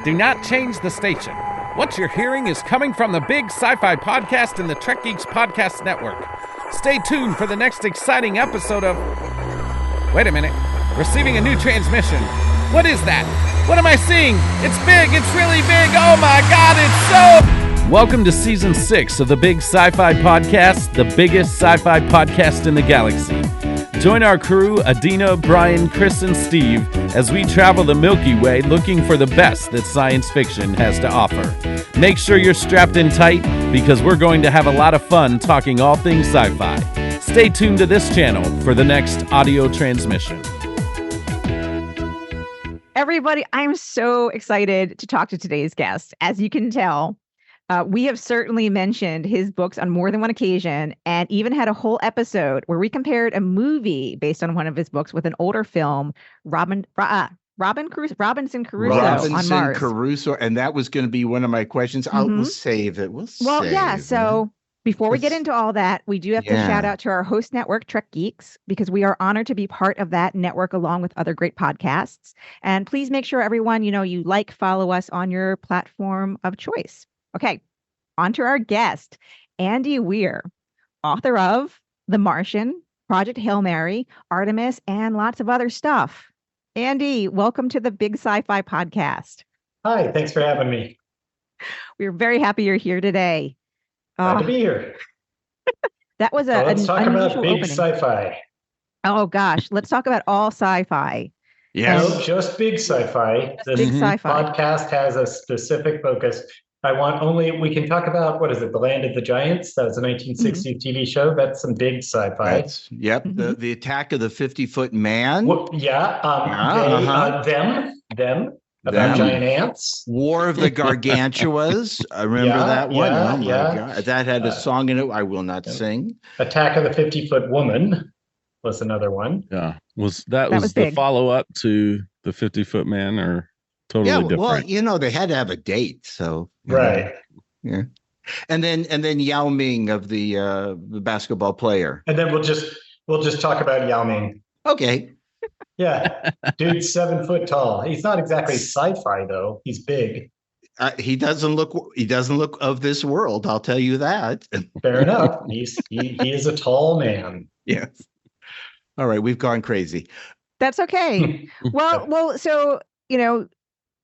Do not change the station. What you're hearing is coming from the Big Sci-Fi Podcast and the Trek Geeks Podcast Network. Stay tuned for the next exciting episode of... Wait a minute. Receiving a new transmission. What is that? What am I seeing? It's big. It's really big. Oh my God, it's so... Welcome to Season 6 of the Big Sci-Fi Podcast, the biggest sci-fi podcast in the galaxy. Join our crew, Adina, Brian, Cris, and Steve, as we travel the Milky Way looking for the best that science fiction has to offer. Make sure you're strapped in tight, because we're going to have a lot of fun talking all things sci-fi. Stay tuned to this channel for the next audio transmission. Everybody, I'm so excited to talk to today's guest. As you can tell, we have certainly mentioned his books on more than one occasion, and even had a whole episode where we compared a movie based on one of his books with an older film, Robinson Crusoe on Mars. Crusoe, and that was going to be one of my questions. We'll save it. So before we get into all that, we do have to shout out to our host network, Trek Geeks, because we are honored to be part of that network along with other great podcasts. And please make sure everyone, you follow us on your platform of choice. Okay, on to our guest, Andy Weir, author of The Martian, Project Hail Mary, Artemis, and lots of other stuff. Andy, welcome to the Big Sci-Fi Podcast. Hi, thanks for having me. We're very happy you're here today. Glad to be here. That was let's talk about big opening. sci-fi. Oh gosh, let's talk about all sci-fi. Yeah, no, just big sci-fi. This big sci-fi podcast has a specific focus. We can talk about, what is it, The Land of the Giants? That was a 1960s TV show. That's some big sci-fi. The Attack of the 50-Foot Man. Them. About giant ants. War of the Gargantuas. I remember that one. My God. That had a song in it I will not sing. Attack of the 50-Foot Woman was another one. Yeah. Was the follow-up to the 50-Foot Man, or totally different? Well, they had to have a date, so right. Yeah. And then Yao Ming of the basketball player. And then we'll just talk about Yao Ming. Okay. Yeah, dude's 7 foot tall. He's not exactly sci-fi though. He's big. He doesn't look of this world. I'll tell you that. Fair enough. He is a tall man. Yes. All right, we've gone crazy. That's okay. Well. So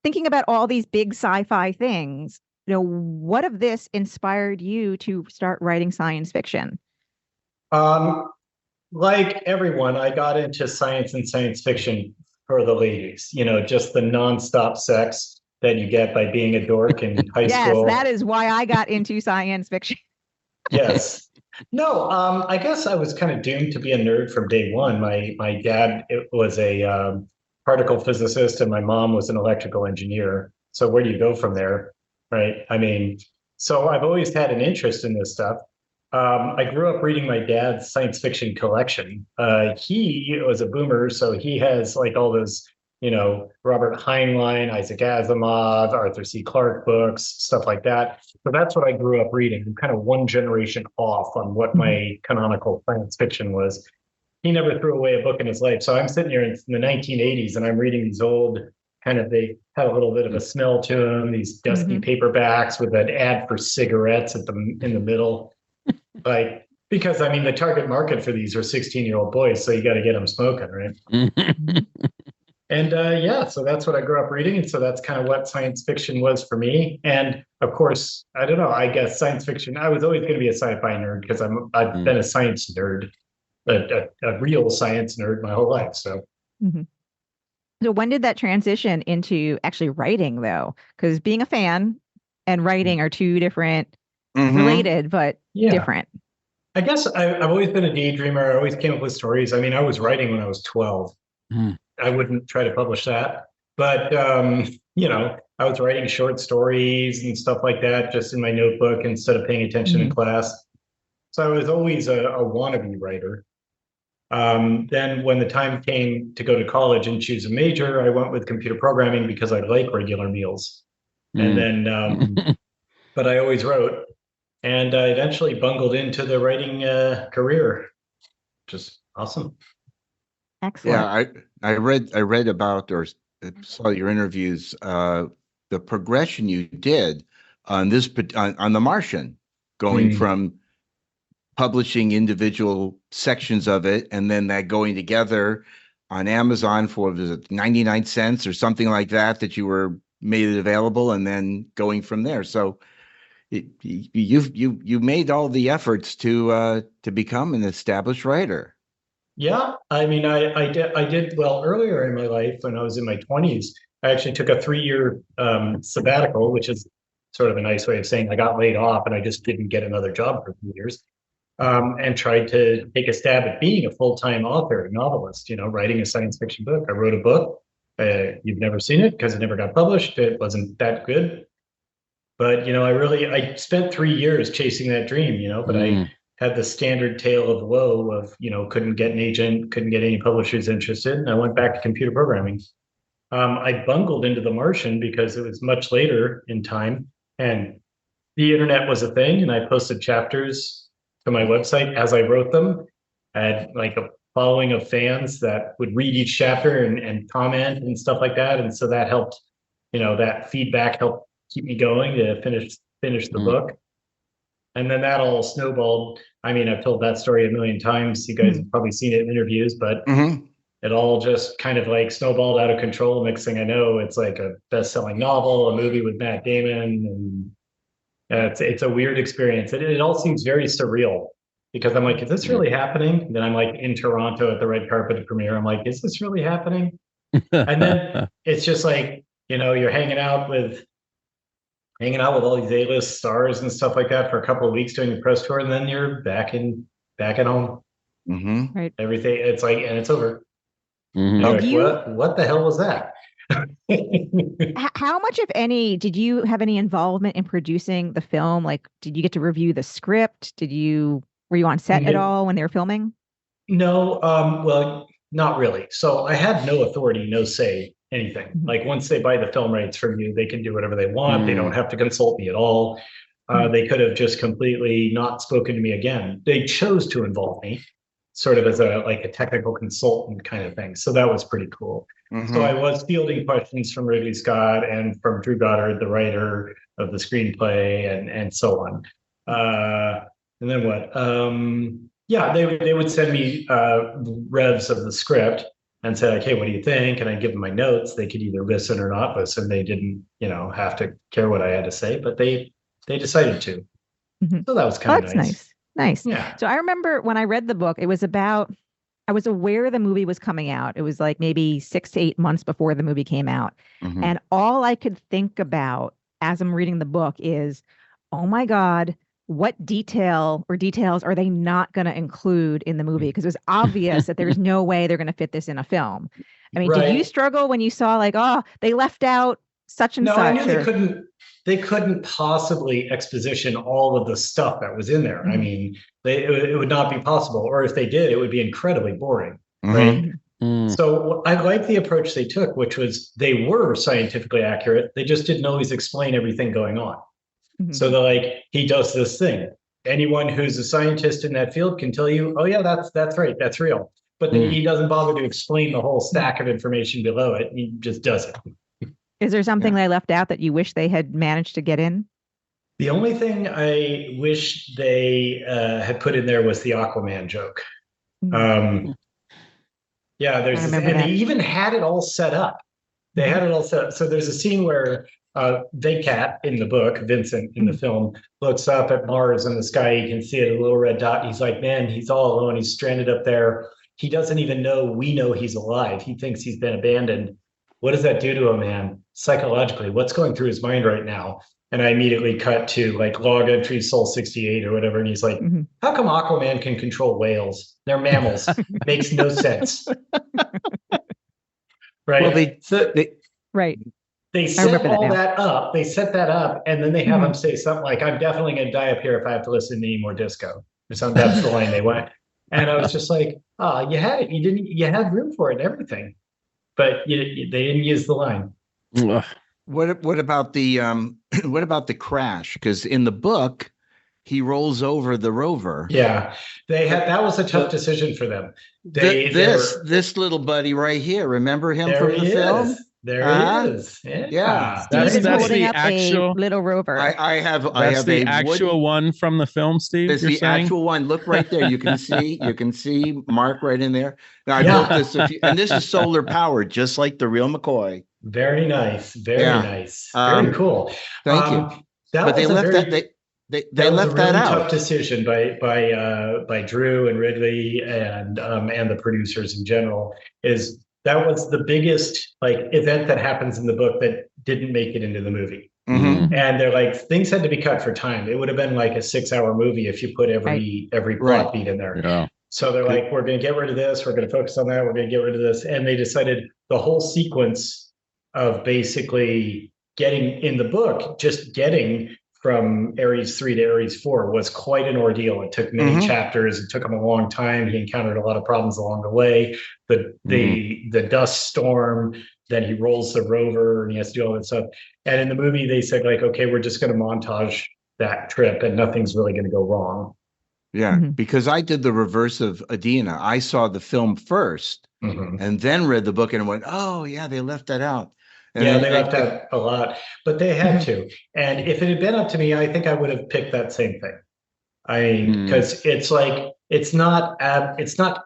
thinking about all these big sci-fi things, what of this inspired you to start writing science fiction? Like everyone, I got into science and science fiction for the ladies, just the nonstop sex that you get by being a dork in high school. Yes, that is why I got into science fiction. Yes. No, I guess I was kind of doomed to be a nerd from day one. My dad was a particle physicist and my mom was an electrical engineer. So where do you go from there, right? So I've always had an interest in this stuff. I grew up reading my dad's science fiction collection. He was a boomer, so he has like all those, Robert Heinlein, Isaac Asimov, Arthur C. Clarke books, stuff like that. So that's what I grew up reading. I'm kind of one generation off on what my canonical science fiction was. He never threw away a book in his life. So I'm sitting here in the 1980s and I'm reading these old they had a little bit of a smell to them, these dusty paperbacks with an ad for cigarettes in the middle. Because the target market for these are 16-year-old boys, so you got to get them smoking, right? And so that's what I grew up reading, and so that's kind of what science fiction was for me. And of course, I don't know, I guess science fiction. I was always going to be a sci-fi nerd because I've been a science nerd, a real science nerd my whole life. So. Mm-hmm. So when did that transition into actually writing, though? Because being a fan and writing are two different. Related, but different. I guess I've always been a daydreamer. I always came up with stories. I was writing when I was 12. I wouldn't try to publish that. But, I was writing short stories and stuff like that just in my notebook instead of paying attention in class. So I was always a wannabe writer. Then when the time came to go to college and choose a major, I went with computer programming because I like regular meals. And then, but I always wrote. And I eventually bungled into the writing career, which is awesome. Excellent. Yeah, I read about or saw your interviews. The the progression you did on this on the Martian, going from publishing individual sections of it and then that going together on Amazon for, was it 99 cents or something like that you were made it available, and then going from there. So you made all the efforts to become an established writer. Yeah, I mean, I did well earlier in my life. When I was in my 20s, I actually took a 3-year sabbatical, which is sort of a nice way of saying I got laid off and I just didn't get another job for 3 years, and tried to take a stab at being a full-time author, a novelist, writing a science fiction book. I wrote a book. You've never seen it because it never got published. It wasn't that good. But, I spent 3 years chasing that dream, but I had the standard tale of woe of, couldn't get an agent, couldn't get any publishers interested. And I went back to computer programming. I bungled into The Martian because it was much later in time and the internet was a thing. And I posted chapters to my website as I wrote them. I had like a following of fans that would read each chapter and comment and stuff like that. And so that helped, that feedback helped keep me going to finish the book. And then that all snowballed. I mean, I've told that story a million times. You guys have probably seen it in interviews, but it all just kind of like snowballed out of control. Next thing I know, it's like a best-selling novel, a movie with Matt Damon, and it's a weird experience. It all seems very surreal because I'm like, is this really happening? And then I'm like in Toronto at the red carpet premiere. I'm like, is this really happening? And then it's just like, you're hanging out with all these A-list stars and stuff like that for a couple of weeks doing the press tour, and then you're back at home. Right. Everything, it's like, and it's over. Like, what the hell was that? How much, if any, did you have any involvement in producing the film? Like, did you get to review the script? Were you on set at all when they were filming? No, well, not really. So I had no authority, no say, anything. Like once they buy the film rights from you, they can do whatever they want. They don't have to consult me at all. They could have just completely not spoken to me again. They chose to involve me sort of as a technical consultant kind of thing. So that was pretty cool. So I was fielding questions from Ridley Scott and from Drew Goddard, the writer of the screenplay, and so on. And then what? They would send me revs of the script and say, like, hey, what do you think? And I'd give them my notes. They could either listen or not listen. They didn't, have to care what I had to say, but they decided to. So that was kind of nice. Nice. Yeah. So I remember when I read the book, I was aware the movie was coming out. It was like maybe 6 to 8 months before the movie came out. And all I could think about as I'm reading the book is, oh my God, what details are they not going to include in the movie? Because it was obvious that there's no way they're going to fit this in a film. I mean, Did you struggle when you saw like, oh, they left out such and such? No, I knew they couldn't possibly exposition all of the stuff that was in there. I mean, it would not be possible. Or if they did, it would be incredibly boring. Right. So I like the approach they took, which was they were scientifically accurate. They just didn't always explain everything going on. So they're like, he does this thing. Anyone who's a scientist in that field can tell you, oh yeah, that's right, that's real. But then he doesn't bother to explain the whole stack of information below it. He just does it. Is there something they left out that you wish they had managed to get in? The only thing I wish they had put in there was the Aquaman joke. They even had it all set up. They had it all set up. So there's a scene where Cat in the book, Vincent in the film, looks up at Mars in the sky. He can see it, a little red dot. He's like, man, he's all alone. He's stranded up there. He doesn't even know we know he's alive. He thinks he's been abandoned. What does that do to a man psychologically? What's going through his mind right now? And I immediately cut to like log entry Soul 68 or whatever. And he's like, how come Aquaman can control whales? They're mammals. Makes no sense. Right. Well, They set all that up. They set that up, and then they have him say something like, I'm definitely going to die up here if I have to listen to any more disco. Or something. That's the line they went. And I was just like, you had it. You had room for it and everything. But they didn't use the line. What about the crash? Because in the book, he rolls over the rover. Yeah, that was a tough decision for them. This little buddy right here. Remember him from the film? There Uh-huh. it is. Yeah. Yeah. Steve is That's holding the up actual. a little rover. I have That's a the actual one from the film, Steve. It's You're the saying? actual one. Look right there. You can see Mark right in there. Now I Yeah. built this and this is solar powered, just like the real McCoy. Very nice. Very Yeah. nice. Very cool. Thank you. That But was they left they was left a really that tough out. decision by Drew and Ridley and the producers in general. Is that was the biggest like event that happens in the book that didn't make it into the movie. Mhm. And they're like, things had to be cut for time. It would have been like a 6-hour movie if you put every plot Right. beat in there. Yeah. So they're like, we're going to get rid of this. We're going to focus on that. We're going to get rid of this. And they decided the whole sequence of basically getting in the book, just getting from Ares 3 to Ares 4 was quite an ordeal. It took many chapters. It took him a long time. He encountered a lot of problems along the way. The dust storm, then he rolls the rover and he has to do all that stuff. And in the movie, they said like, okay, we're just going to montage that trip and nothing's really going to go wrong. Yeah, because I did the reverse of Adina. I saw the film first and then read the book and went, oh yeah, they left that out. And yeah, then they left out a lot, but they had to. And if it had been up to me, I think I would have picked that same thing. Because it's like it's not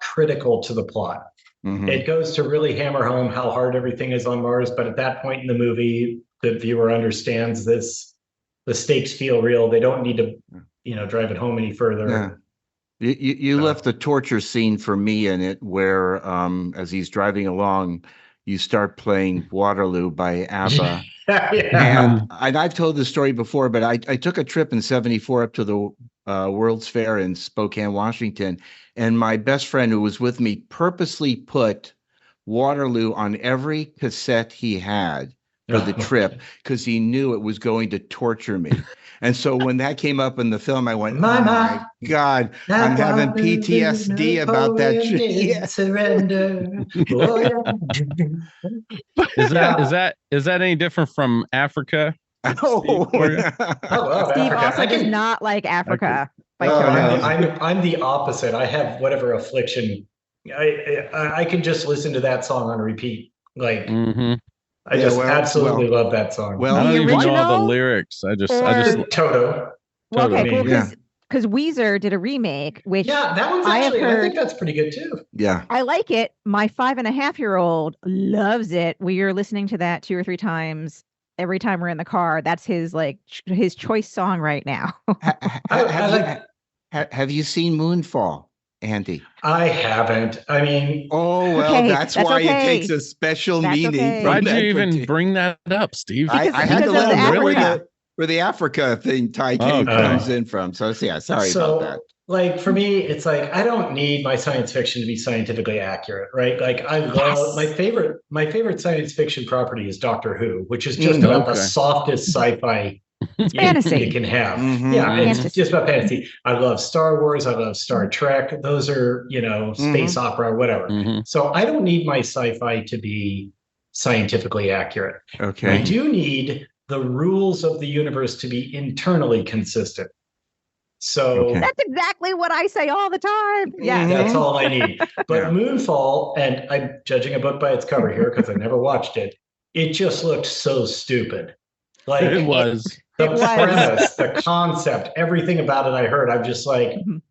critical to the plot. It goes to really hammer home how hard everything is on Mars. But at that point in the movie, the viewer understands this. The stakes feel real. They don't need to, drive it home any further. Yeah. You left the torture scene for me in it, where as he's driving along, you start playing Waterloo by ABBA. And I've told this story before, but I took a trip in '74 up to the World's Fair in Spokane, Washington, and my best friend who was with me purposely put Waterloo on every cassette he had for the trip because he knew it was going to torture me. And so when that came up in the film, I went, "Oh my God, I'm having PTSD about that." Surrender. Is that any different from Africa? Oh, Steve also does not like Africa. I'm the opposite. I have whatever affliction. I can just listen to that song on repeat. Like I absolutely love that song. Well, I don't even know all the original lyrics. I just Toto. Well, okay, cool. Yeah. Because Weir did a remake, which That one's I have actually, I heard. think that's pretty good too. Yeah. I like it. My 5.5-year-old loves it. We are listening to that 2 or 3 times every time we're in the car. That's his his choice song right now. Have you seen Moonfall, Andy? I haven't. I mean, Oh, well, Okay, that's that's why okay. it takes a special That's meaning. okay. from Why'd you that even particular- bring that up, Steve? I had to because let of him know Africa. where the Africa thing Okay. comes in from. So yeah, sorry about that. like for me, it's like I don't need my science fiction to be scientifically accurate, right? Like I love my favorite science fiction property is Doctor Who, which is just about the Okay. softest sci-fi fantasy. you can have. Mhm. Yeah, it's Fantasy. just about fantasy. I love Star Wars. I love Star Trek. Those are, space opera, whatever. Mhm. So I don't need my sci-fi to be scientifically accurate. I Okay. do need the rules of the universe to be internally consistent. So Okay. That's exactly what I say all the time. Yeah. that's all I need. But Yeah. Moonfall, and I'm judging a book by its cover here because I never watched it. It just looked so stupid. Like It was. the It was. premise, the concept, everything about it I heard. I'm just like, Mhm.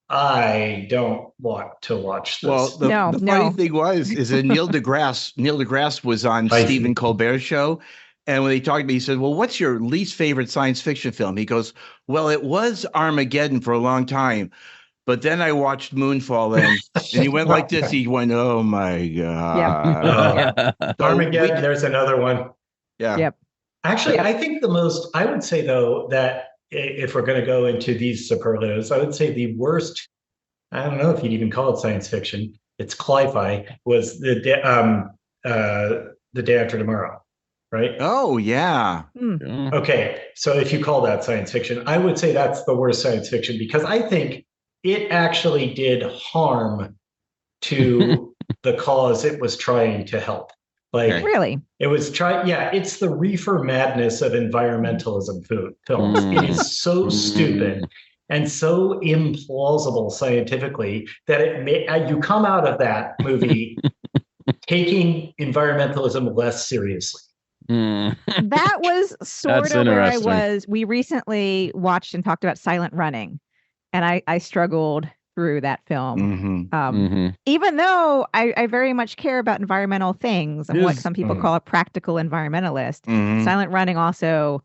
I don't want to watch this. Well, the No. funny thing is that Neil deGrasse was on I see. Stephen Colbert's show. And when he talked to me, he said, "Well, what's your least favorite science fiction film?" He goes, "Well, it was Armageddon for a long time. But then I watched Moonfall and he went like this. He went, oh my God. Armageddon, there's another one. Yeah. Yep. Actually, I think I would say though, that if we're going to go into these superlatives, I would say the worst, I don't know if you'd even call it science fiction, it's cli-fi, was the Day After Tomorrow, right? Oh, yeah. Okay, so if you call that science fiction, I would say that's the worst science fiction because I think it actually did harm to the cause it was trying to help. Like Okay. Really? it was it's the reefer madness of environmentalism films. It is so stupid and so implausible scientifically that you come out of that movie taking environmentalism less seriously. That was sort That's of where I interesting. was. We recently watched and talked about Silent Running, and I struggled through that film. Even though I very much care about environmental things, I'm what some people call a practical environmentalist. Silent Running also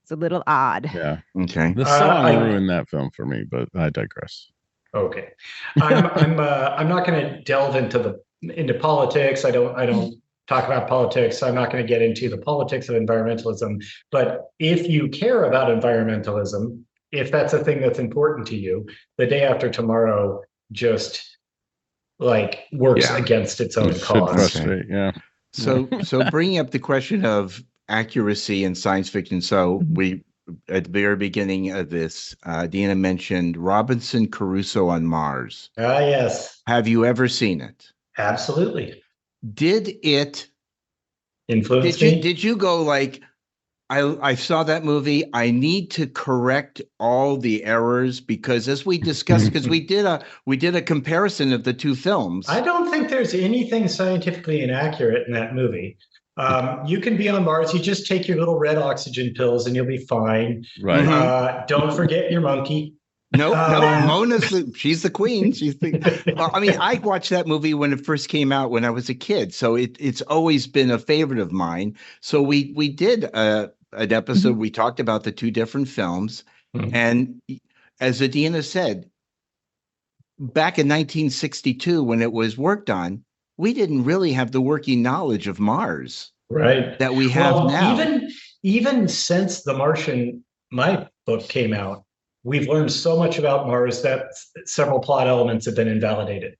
is a little odd. Yeah. Okay. The song ruined that film for me, but I digress. Okay. I'm not going to delve into politics. I don't talk about politics. I'm not going to get into the politics of environmentalism. But if you care about environmentalism, if that's a thing that's important to you, the day after tomorrow just like works against its own cause. Yeah. So bringing up the question of accuracy in science fiction. So we, at the very beginning of this, Dina mentioned Robinson Crusoe on Mars. Ah, yes. Have you ever seen it? Absolutely. Did it influence me? Did you go like, I saw that movie, I need to correct all the errors? Because as we discussed, because we did a comparison of the two films. I don't think there's anything scientifically inaccurate in that movie. You can be on Mars. You just take your little red oxygen pills and you'll be fine. Right. Don't forget your monkey. No, Mona's she's the queen. Well, I mean, I watched that movie when it first came out when I was a kid, so it's always been a favorite of mine. So we did an episode. We talked about the two different films, and as Adina said, back in 1962 when it was worked on, we didn't really have the working knowledge of Mars, right? That we have now. Even since The Martian, my book came out. We've learned so much about Mars that several plot elements have been invalidated.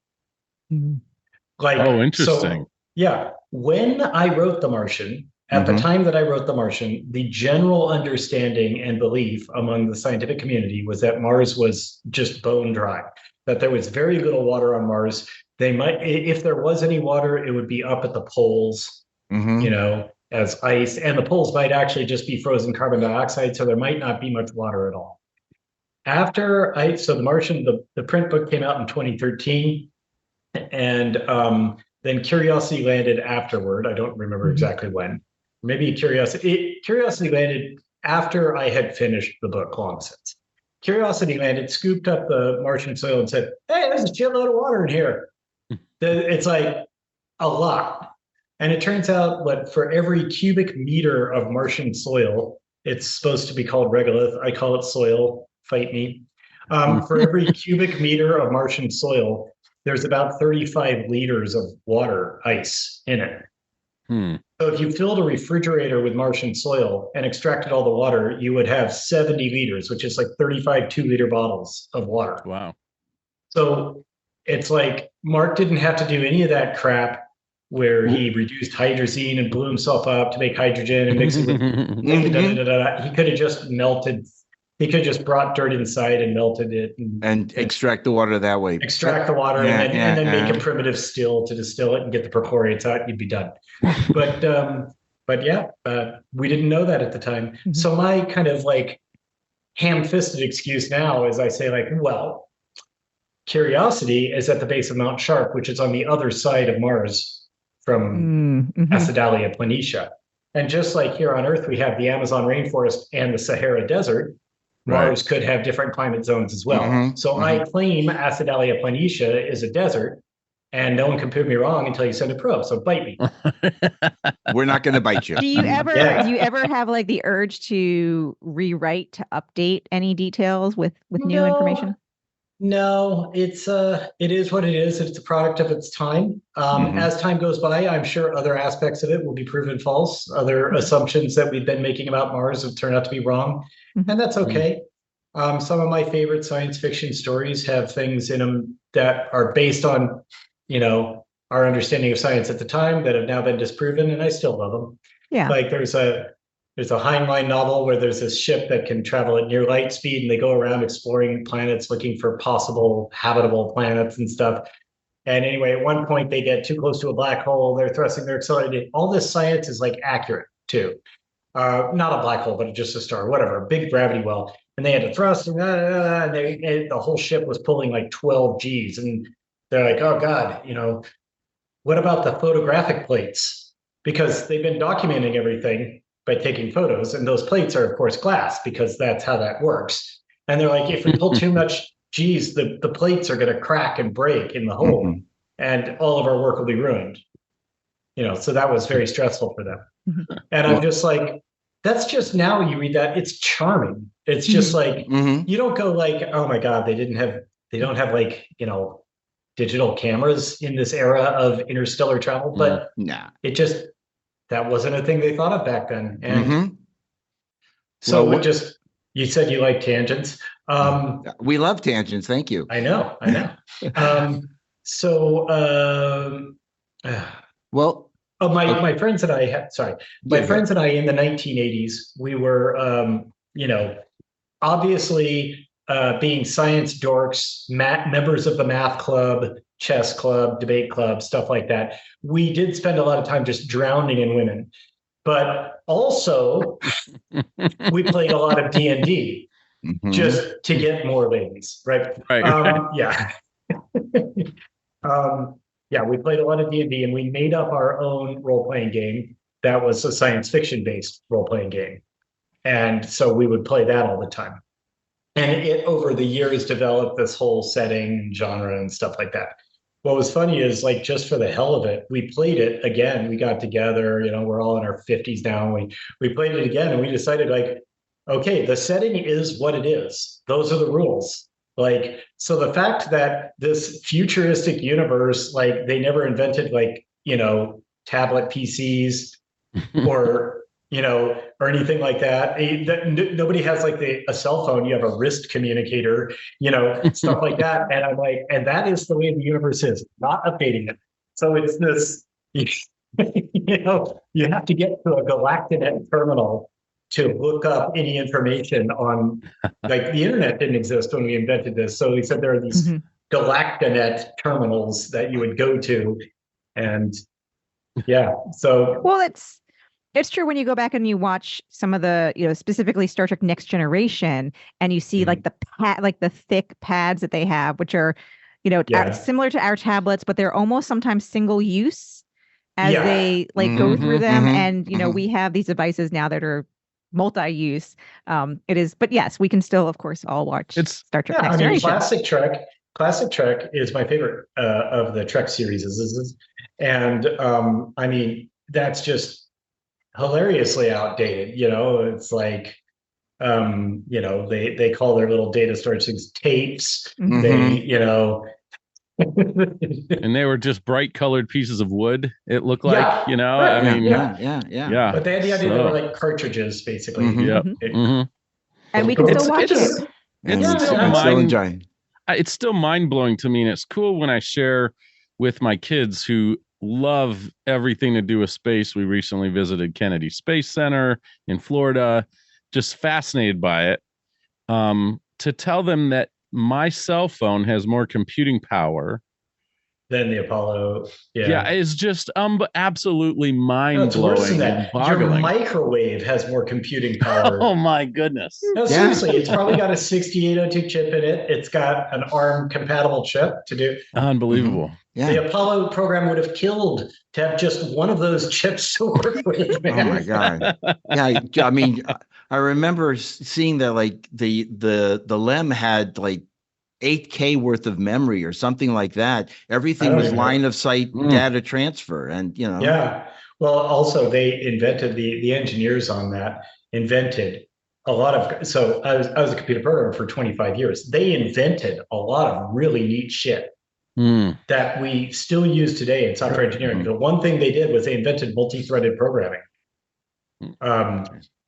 Like, interesting. So, yeah. When I wrote The Martian, at the time that I wrote The Martian, the general understanding and belief among the scientific community was that Mars was just bone dry, that there was very little water on Mars. They might, if there was any water, it would be up at the poles, you know, as ice, and the poles might actually just be frozen carbon dioxide, so there might not be much water at all. So The Martian, the print book came out in 2013, and then Curiosity landed afterward. I don't remember exactly when. Maybe Curiosity landed after I had finished the book long since. Curiosity landed, scooped up the Martian soil and said, "Hey, there's a shitload of water in here." It's like a lot. And it turns out that for every cubic meter of Martian soil, it's supposed to be called regolith. I call it soil. Fight me. For every cubic meter of Martian soil, there's about 35 liters of water, ice in it. So if you filled a refrigerator with Martian soil and extracted all the water, you would have 70 liters, which is like 35 2-liter bottles of water. Wow. So it's like Mark didn't have to do any of that crap where he reduced hydrazine and blew himself up to make hydrogen and mix it with He could have just melted. He could have just brought dirt inside and melted it and extract the water that way. Extract the water and then make a primitive still to distill it and get the perchlorates out. You'd be done. But yeah, we didn't know that at the time. So my kind of like ham-fisted excuse now is I say like, well, Curiosity is at the base of Mount Sharp, which is on the other side of Mars from Acidalia planitia. And just like here on Earth, we have the Amazon rainforest and the Sahara Desert. Mars could have different climate zones as well. So I claim Acidalia planitia is a desert, and no one can prove me wrong until you send a probe. So bite me. We're not going to bite you. Do you ever have like the urge to rewrite, to update any details with new information? No, it is what it is. It's a product of its time. As time goes by, I'm sure other aspects of it will be proven false. Other assumptions that we've been making about Mars have turned out to be wrong, and that's okay. Some of my favorite science fiction stories have things in them that are based on, you know, our understanding of science at the time that have now been disproven, and I still love them. Yeah, like there's a Heinlein novel where there's this ship that can travel at near light speed, and they go around exploring planets, looking for possible habitable planets and stuff. And anyway, at one point they get too close to a black hole. They're thrusting, they're accelerating. All this science is like accurate too. Not a black hole, but just a star, whatever, a big gravity well. And they had to thrust, and the whole ship was pulling like 12 Gs. And they're like, oh God, you know, what about the photographic plates? Because they've been documenting everything by taking photos, and those plates are, of course, glass because that's how that works. And they're like, if we pull too much, geez, the plates are going to crack and break in the hole, and all of our work will be ruined. So that was very stressful for them. And I'm just like, that's just, now you read that, it's charming. It's just like, you don't go like, oh my God, they don't have like, digital cameras in this era of interstellar travel, but that wasn't a thing they thought of back then. And so you said you like tangents. We love tangents. Thank you. I know. My friends and I friends and I in the 1980s, we were, obviously being science dorks, members of the math club, chess club, debate club, stuff like that. We did spend a lot of time just drowning in women, but also we played a lot of D&D just to get more ladies, right? We played a lot of D&D, and we made up our own role-playing game that was a science fiction-based role-playing game. And so we would play that all the time. And it, over the years, developed this whole setting, genre, and stuff like that. What was funny is, like, just for the hell of it, we played it again. We got together, we're all in our 50s now. We played it again, and we decided, like, okay, the setting is what it is. Those are the rules. Like, so the fact that this futuristic universe, like, they never invented, like, tablet PCs or, or anything like that. Nobody has like a cell phone. You have a wrist communicator, stuff like that. And I'm like, and that is the way the universe is, not updating it. So it's this, you have to get to a galactinet terminal to look up any information on, like, the internet didn't exist when we invented this. So we said there are these galactinet terminals that you would go to. And well, it's true when you go back and you watch some of the, specifically Star Trek Next Generation, and you see like the thick pads that they have, which are, similar to our tablets, but they're almost sometimes single use as they go through them. And, we have these devices now that are multi-use. It is, but yes, we can still, of course, all watch Star Trek Next Generation. Classic Trek is my favorite of the Trek series. And that's just hilariously outdated. It's like, they call their little data storage things tapes. They, and they were just bright colored pieces of wood. It looked like, But they had the idea they were like cartridges, basically. And we can still watch it. It's still mind blowing to me, and it's cool when I share with my kids who love everything to do with space. We recently visited Kennedy Space Center in Florida, just fascinated by it. To tell them that my cell phone has more computing power than the Apollo. It's just absolutely mind-blowing and boggling. Your microwave has more computing power. Oh my goodness. No, seriously, it's probably got a 6802 chip in it. It's got an ARM compatible chip to do. Unbelievable. The Apollo program would have killed to have just one of those chips to work with, man. Oh my God. I remember seeing that, like, the LEM had like 8K worth of memory or something like that. Everything was line of sight data transfer, and Well, also they invented the engineers on that invented a lot of. So I was a computer programmer for 25 years. They invented a lot of really neat shit that we still use today in software engineering. The one thing they did was they invented multi-threaded programming.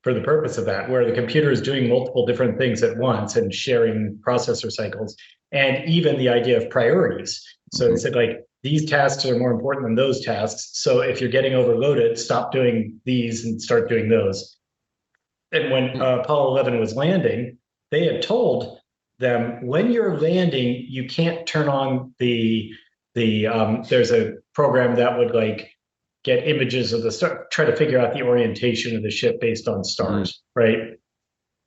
For the purpose of that, where the computer is doing multiple different things at once and sharing processor cycles, and even the idea of priorities. So they said, like, these tasks are more important than those tasks. So if you're getting overloaded, stop doing these and start doing those. And when Apollo 11 was landing, they had told them, when you're landing, you can't turn on there's a program that would, like, get images of the star, try to figure out the orientation of the ship based on stars, right?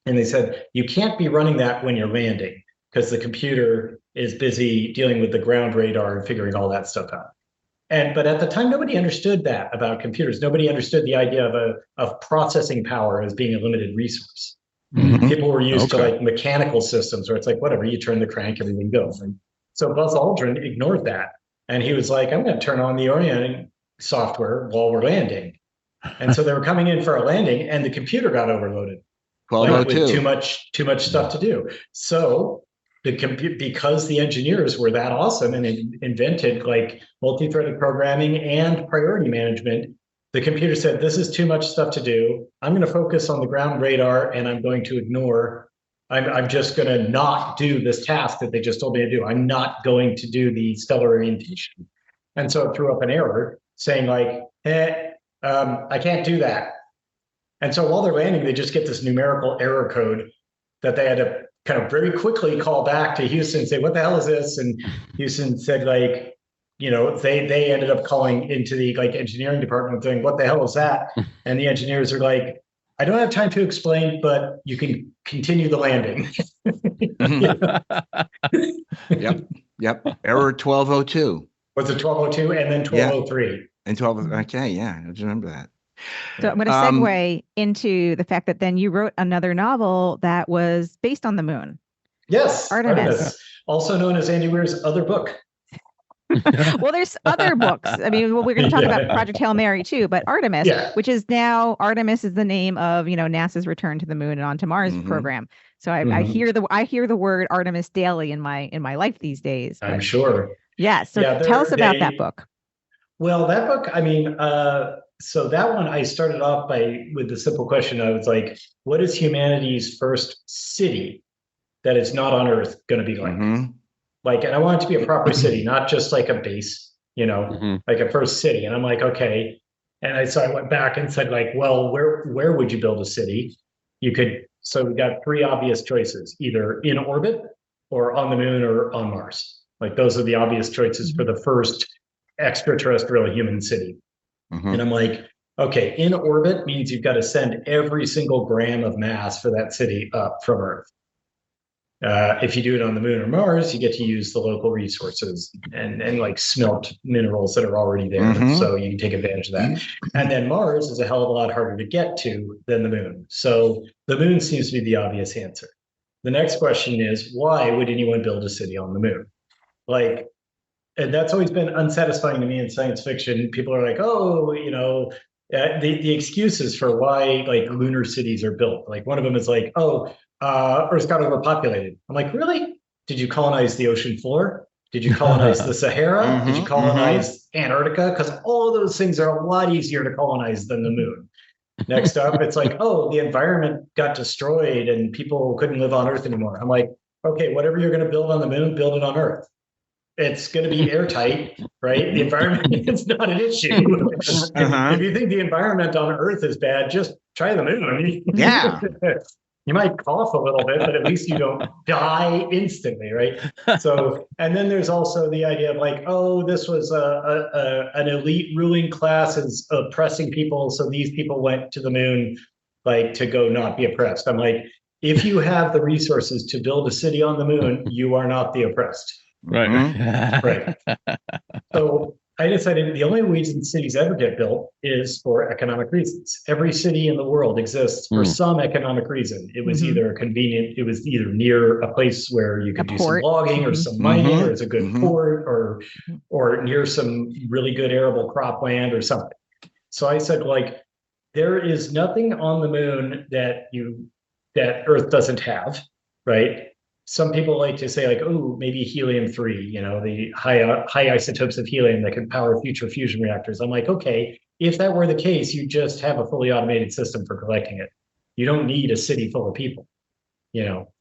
And they said, you can't be running that when you're landing because the computer is busy dealing with the ground radar and figuring all that stuff out. But at the time, nobody understood that about computers. Nobody understood the idea of processing power as being a limited resource. Mhm. People were used to Okay. like mechanical systems where it's like, whatever, you turn the crank, everything goes. And so Buzz Aldrin ignored that. And he was like, I'm going to turn on the orienting software while we're landing. And so they were coming in for a landing and the computer got overloaded. Like with 1202. too much stuff to do. So because the engineers were that awesome and invented like multi-threaded programming and priority management, the computer said, this is too much stuff to do. I'm going to focus on the ground radar and I'm going to ignore, I'm just going to not do this task that they just told me to do. I'm not going to do the stellar orientation. And so it threw up an error saying like, I can't do that. And so while they're landing, they just get this numerical error code that they had to kind of very quickly call back to Houston and say, what the hell is this? And Houston said, like, you know, they ended up calling into the like engineering department saying, what the hell is that? And the engineers are like, I don't have time to explain, but you can continue the landing. Yep. Error 1202. Was it 1202 and then 1203? And 12. Okay. Yeah. I just remember that. So I'm going to segue into the fact that then you wrote another novel that was based on the moon. Yes. Artemis. Also known as Andy Weir's other book. Well, there's other books. I mean, we're going to talk about Project Hail Mary too, but Artemis, which is now Artemis is the name of, you know, NASA's return to the moon and onto Mars program. So I hear the word Artemis daily in my life these days. I'm sure. Yeah. So tell us about that book. Well, that book, I mean, so that one I started off with the simple question. I was like, what is humanity's first city that is not on Earth going to be like? Like, and I want it to be a proper city, not just like a base, you know, like a first city. And I'm like, okay. And so I went back and said like, well, where would you build a city? So we got three obvious choices, either in orbit or on the moon or on Mars. Like those are the obvious choices for the first extraterrestrial human city. And I'm like, okay, in orbit means you've got to send every single gram of mass for that city up from Earth. If you do it on the moon or Mars, you get to use the local resources and like smelt minerals that are already there. So you can take advantage of that. And then Mars is a hell of a lot harder to get to than the moon. So the moon seems to be the obvious answer. The next question is, why would anyone build a city on the moon? Like, and that's always been unsatisfying to me in science fiction. People are like, oh, you know, the excuses for why like lunar cities are built. Like one of them is like, oh, Earth got overpopulated. I'm like, really? Did you colonize the ocean floor? Did you colonize the Sahara? Did you colonize Antarctica? Because all of those things are a lot easier to colonize than the moon. Next up, it's like, oh, the environment got destroyed and people couldn't live on Earth anymore. I'm like, okay, whatever you're going to build on the moon, build it on Earth. It's going to be airtight, right? The environment is not an issue. If you think the environment on Earth is bad, just try the moon. Yeah. You might cough a little bit, but at least you don't die instantly, right? So, and then there's also the idea of like, oh, this was an elite ruling class is oppressing people, so these people went to the moon, like to go not be oppressed. I'm like, if you have the resources to build a city on the moon, you are not the oppressed. Right. Right. So I decided the only reason cities ever get built is for economic reasons. Every city in the world exists for some economic reason. It was either convenient, it was either near a place where you could do some logging or some mining, or it's a good port, or near some really good arable cropland or something. So I said, like, there is nothing on the moon that Earth doesn't have, right? Some people like to say like, oh, maybe helium-3, you know, the high isotopes of helium that can power future fusion reactors. I'm like, okay, if that were the case, you just have a fully automated system for collecting it. You don't need a city full of people, you know?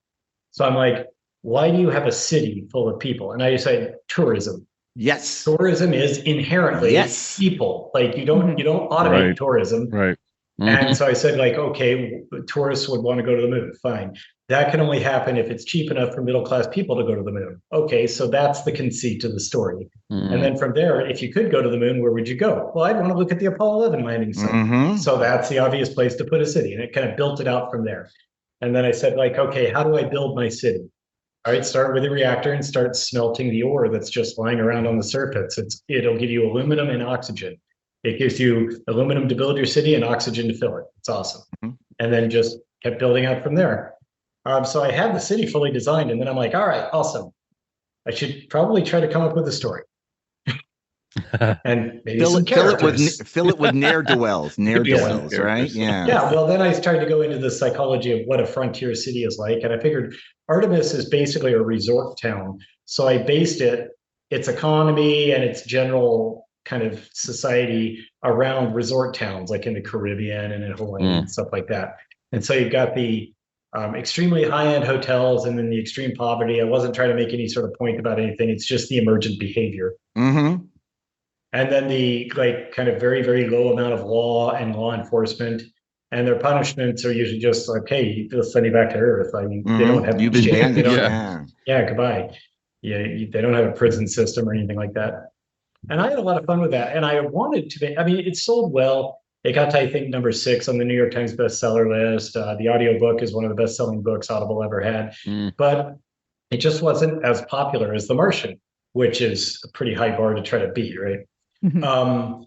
So I'm like, why do you have a city full of people? And I decided tourism. Yes. Tourism is inherently people. Like you don't automate tourism. Right. And so I said, like, okay, tourists would want to go to the moon. Fine. That can only happen if it's cheap enough for middle-class people to go to the moon. Okay, so that's the conceit of the story. And then from there, if you could go to the moon, where would you go? Well, I'd want to look at the Apollo 11 landing site. So that's the obvious place to put a city. And it kind of built it out from there. And then I said, like, okay, how do I build my city? All right, start with a reactor and start smelting the ore that's just lying around on the surface. It'll give you aluminum and oxygen. It gives you aluminum to build your city and oxygen to fill it. It's awesome. Mm-hmm. And then just kept building out from there. So I had the city fully designed, and then I'm like, all right, awesome. I should probably try to come up with a story. And maybe fill it with ne'er-do-wells, right? Yeah. Yeah. Well, then I started to go into the psychology of what a frontier city is like, and I figured Artemis is basically a resort town. So I based its economy and its general kind of society around resort towns, like in the Caribbean and in Hawaii and stuff like that. And so you've got the extremely high-end hotels and then the extreme poverty. I wasn't trying to make any sort of point about anything. It's just the emergent behavior. Mm-hmm. And then the kind of very, very low amount of law and law enforcement, and their punishments are usually just like, hey, they'll send you back to Earth. I mean, they don't have You've been banned. Goodbye. Yeah, they don't have a prison system or anything like that. And I had a lot of fun with that. And I wanted to. I mean, it sold well. It got to, I think, number 6 on the New York Times bestseller list. The audiobook is one of the best-selling books Audible ever had. But it just wasn't as popular as The Martian, which is a pretty high bar to try to beat, right? Mm-hmm.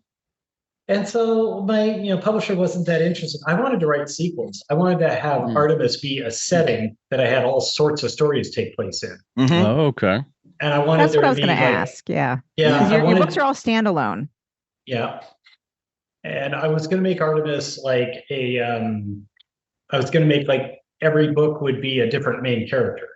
And so my publisher wasn't that interested. I wanted to write sequels. I wanted to have Artemis be a setting that I had all sorts of stories take place in. Mm-hmm. Oh, okay. And I wanted that's what I was going to ask. Yeah. Your books are all standalone. Yeah. And I was going to make Artemis like I was going to make like every book would be a different main character.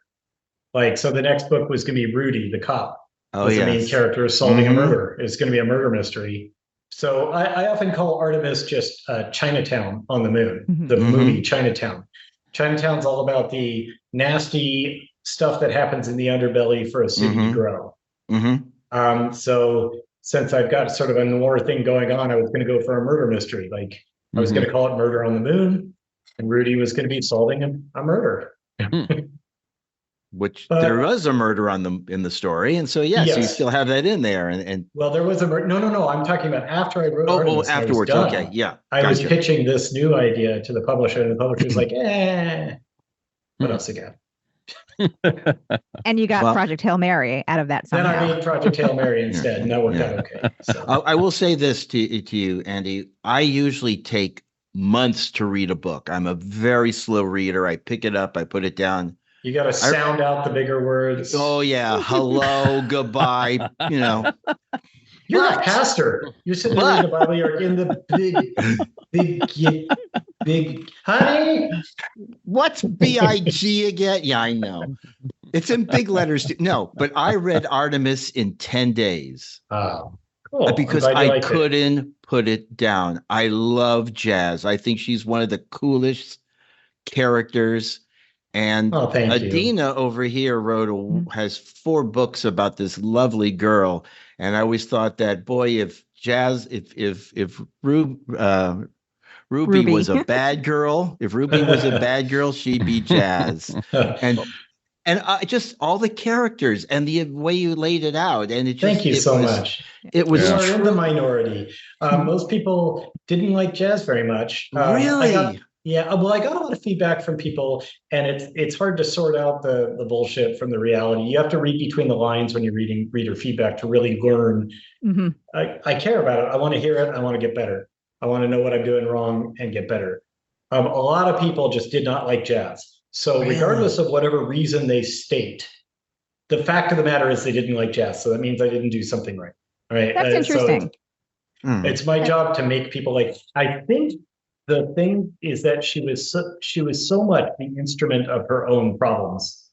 Like, so the next book was going to be Rudy, the cop. The main character is solving a murder. It's going to be a murder mystery. So I often call Artemis just Chinatown on the moon, the movie Chinatown. Chinatown's all about the nasty stuff that happens in the underbelly for a city to grow. So since I've got sort of a noir thing going on, I was going to go for a murder mystery. Like I was going to call it Murder on the Moon, and Rudy was going to be solving a murder. Which there was a murder in the story, and so yes, you still have that in there. And well, there was a murder. No. I'm talking about after I wrote. Artemis, afterwards. Okay, yeah. I was pitching this new idea to the publisher, and the publisher was like, what else you got? And you got Project Hail Mary out of that somehow. Then I made Project Hail Mary instead, and that worked out okay. So. I will say this to you, Andy. I usually take months to read a book. I'm a very slow reader. I pick it up, I put it down. You got to sound out the bigger words. Oh, yeah. Hello, goodbye. You're a pastor. You're sitting there in the Bible. You're in the big, honey. What's BIG again? Yeah, I know. It's in big letters. No, but I read Artemis in 10 days. Oh, cool. Because I couldn't put it down. I love Jazz. I think she's one of the coolest characters. And Adina over here has 4 books about this lovely girl, and I always thought that if Ruby was a bad girl, she'd be Jazz, and just all the characters and the way you laid it out, and it just thank you so much. It was in the minority. Most people didn't like Jazz very much. Really. Yeah, well, I got a lot of feedback from people, and it's hard to sort out the bullshit from the reality. You have to read between the lines when you're reading reader feedback to really learn. I care about it. I want to hear it. I want to get better. I want to know what I'm doing wrong and get better. A lot of people just did not like Jazz. So regardless of whatever reason they state, the fact of the matter is they didn't like Jazz. So that means I didn't do something right. Right. That's interesting. So it's my job to make people like. I think. The thing is that she was so much the instrument of her own problems.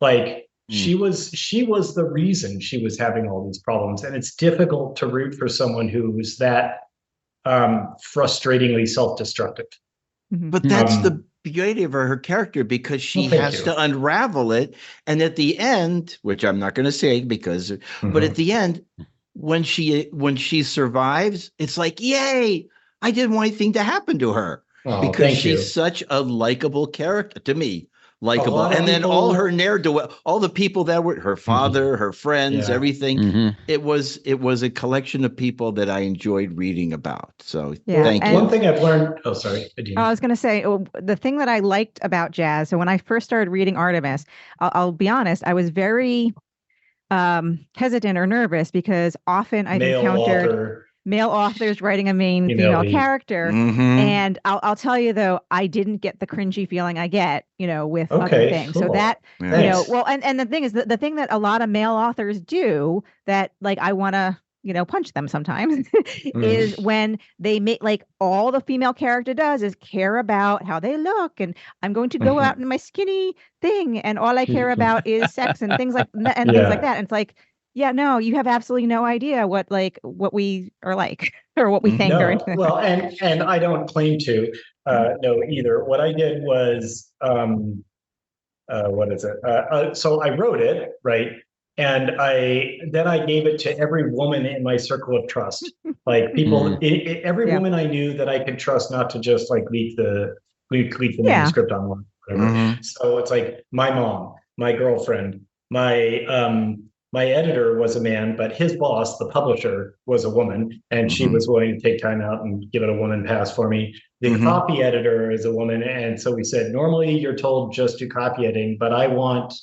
Like she was the reason she was having all these problems, and it's difficult to root for someone who's that frustratingly self-destructive. But that's the beauty of her character, because she has to unravel it, and at the end, which I'm not going to say but at the end, when she survives, it's like, yay! I didn't want anything to happen to her because she's such a likable character to me. likable. lot of And then people- all her ne'er-do-well, all the people that were her father, her friends, Yeah. everything. Mhm. It was a collection of people that I enjoyed reading about. So Yeah, thank and- you. One thing I've learned. Oh, sorry. I was going to say the thing that I liked about Jazz. So when I first started reading Artemis, I'll be honest, I was very hesitant or nervous because often I've encountered male authors writing a main female lead. character. Mhm. And I'll tell you though, I didn't get the cringy feeling I get, with other Okay, things. So cool. that, Yeah. well, and the thing is the thing that a lot of male authors do that like I want to, punch them sometimes is when they make like all the female character does is care about how they look and I'm going to go out in my skinny thing and all I care about is sex and things like that and things like that. And it's like, yeah, no, you have absolutely no idea what we are like or what we think. No, well, and I don't claim to know either. What I did was, what is it? So I wrote it, right? And I gave it to every woman in my circle of trust, like people, every woman I knew that I could trust not to just like leak the manuscript online, whatever. So it's like my mom, my girlfriend, my editor was a man, but his boss, the publisher, was a woman, and she was willing to take time out and give it a woman pass for me. The copy editor is a woman, and so we said normally you're told just do copy editing, but I want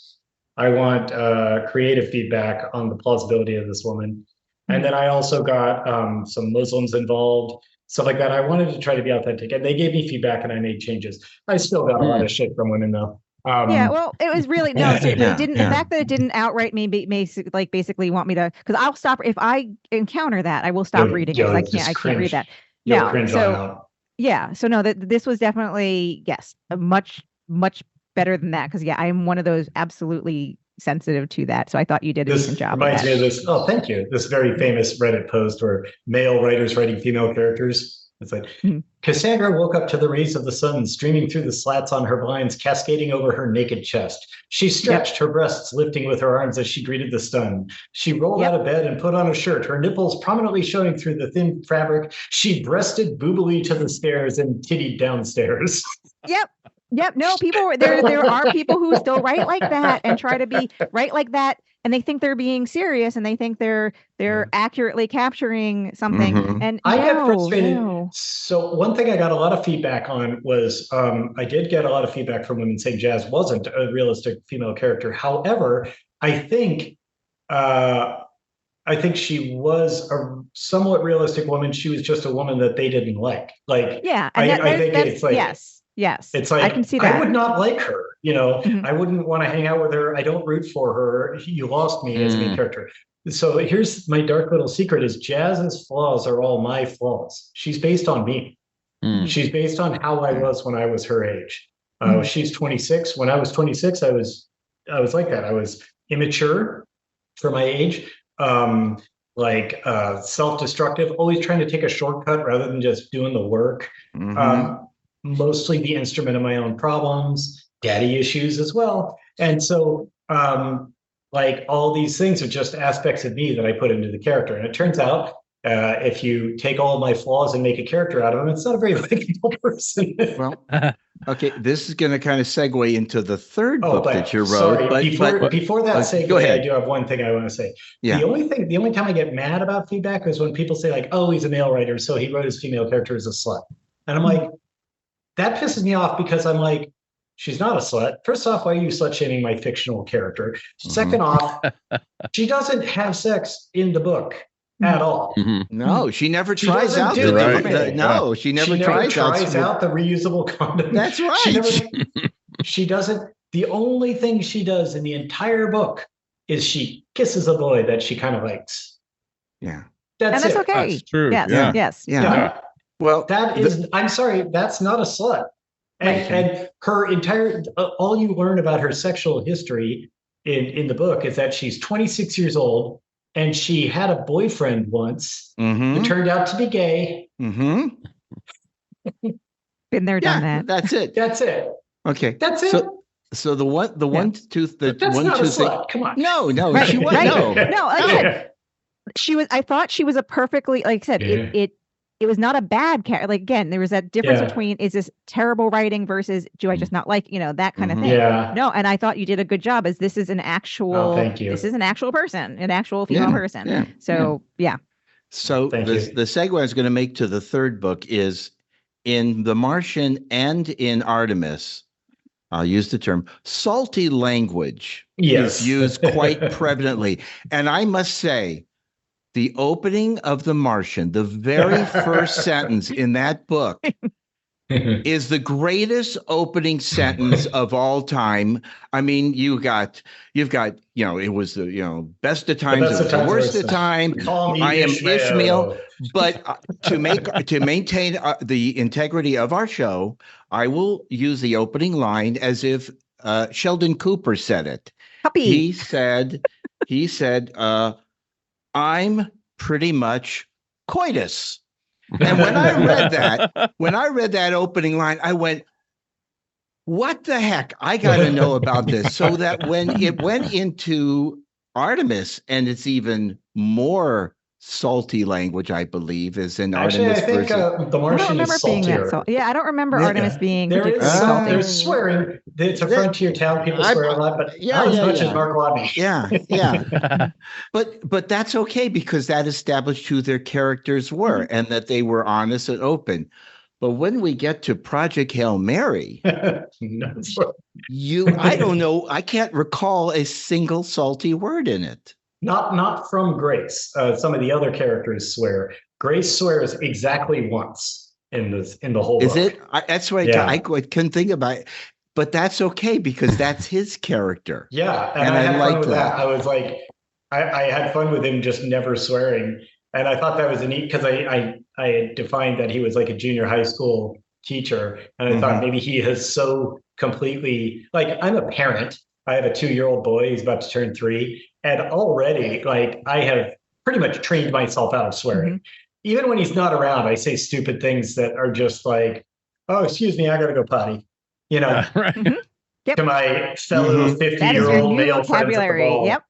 creative feedback on the plausibility of this woman. And then I also got some Muslims involved, stuff like that. I wanted to try to be authentic, and they gave me feedback, and I made changes. I still got a lot of shit from women though. Well, it was really it didn't. The fact that it didn't outright basically want me to, because I'll stop if I encounter that. I will stop reading it. I can't read that. So no, this was definitely much better than that because I am one of those absolutely sensitive to that. So I thought you did a decent job. Reminds me of this. Oh, thank you. This very famous Reddit post where male writers writing female characters. It's like Cassandra woke up to the rays of the sun streaming through the slats on her blinds, cascading over her naked chest. She stretched, her breasts lifting with her arms as she greeted the sun. She rolled out of bed and put on a shirt, her nipples prominently showing through the thin fabric. She breasted boobily to the stairs and tittied downstairs. Yep. No, there are people who still write like that and try to write like that. And they think they're being serious and they think they're accurately capturing something. And I get frustrated. So one thing I got a lot of feedback on was I did get a lot of feedback from women saying Jazz wasn't a realistic female character. However, I think she was a somewhat realistic woman. She was just a woman that they didn't like. Like, I think it's like, yes. It's like, I can see that. I would not like her. I wouldn't want to hang out with her. I don't root for her. You lost me as a main character. So here's my dark little secret is Jazz's flaws are all my flaws. She's based on me. She's based on how I was when I was her age. She's 26. When I was 26, I was like that. I was immature for my age, self-destructive, always trying to take a shortcut rather than just doing the work. Mostly the instrument of my own problems, daddy issues as well. And so all these things are just aspects of me that I put into the character. And it turns out if you take all of my flaws and make a character out of them, it's not a very likable person. Well, okay, this is going to kind of segue into the third book that you wrote. Sorry, before that segue, go ahead. I do have one thing I want to say. Yeah. The only time I get mad about feedback is when people say like, oh, he's a male writer, so he wrote his female character as a slut. And I'm like, that pisses me off because I'm like, she's not a slut. First off, why are you slut shaming my fictional character? Second off, she doesn't have sex in the book at all. No, she never tries out. She never tries out the reusable condom. That's right. She doesn't. The only thing she does in the entire book is she kisses a boy that she kind of likes. Yeah, that's it. okay. That's true. Yes. Well, I'm sorry, that's not a slut. And her entire, all you learn about her sexual history in the book is that she's 26 years old and she had a boyfriend once who turned out to be gay. Been there, done that. That's it. That's it. Okay. That's it. So the one tooth, that's not a slut. Come on. No, right, she was right. No, again, she was. I thought she was a perfectly, like I said, it it was not a bad character. Like, again, there was that difference between, is this terrible writing versus do I just not like, that kind of thing. Yeah. No, and I thought you did a good job, as this is an actual, thank you. This is an actual person, an actual female person. Yeah. So, yeah. So the segue I was going to make to the third book is in The Martian and in Artemis, I'll use the term salty language is used quite prevalently. And I must say, the opening of The Martian, the very first sentence in that book is the greatest opening sentence of all time. I mean, you've got, it was the, best of times, it was the worst of time. I am Ishmael. But to maintain the integrity of our show, I will use the opening line as if Sheldon Cooper said it. Puppy. He said, I'm pretty much coitus. And when I read that opening line, I went, what the heck? I got to know about this. So that when it went into Artemis, and it's even more salty language, I believe, is in Artemis. Actually, I think The Martian is saltier. I don't remember Artemis being particularly salty. There's swearing. It's a frontier town. People swear a lot, but not as much as Mark Watney. Yeah. But that's okay, because that established who their characters were and that they were honest and open. But when we get to Project Hail Mary, I don't know. I can't recall a single salty word in it. Not from Grace. Some of the other characters swear. Grace swears exactly once in the whole book. Is it? That's what I couldn't think about it. But that's okay, because that's his character. Yeah, and I had fun with that. I was like, I had fun with him just never swearing. And I thought that was neat, because I had defined that he was like a junior high school teacher. And I thought maybe he has so completely, like, I'm a parent. I have a 2-year-old boy. He's about to turn 3. And already, like, I have pretty much trained myself out of swearing. Even when he's not around, I say stupid things that are just like, oh, excuse me, I got to go potty. To my fellow 50-year-old male friends at the ball. Yep.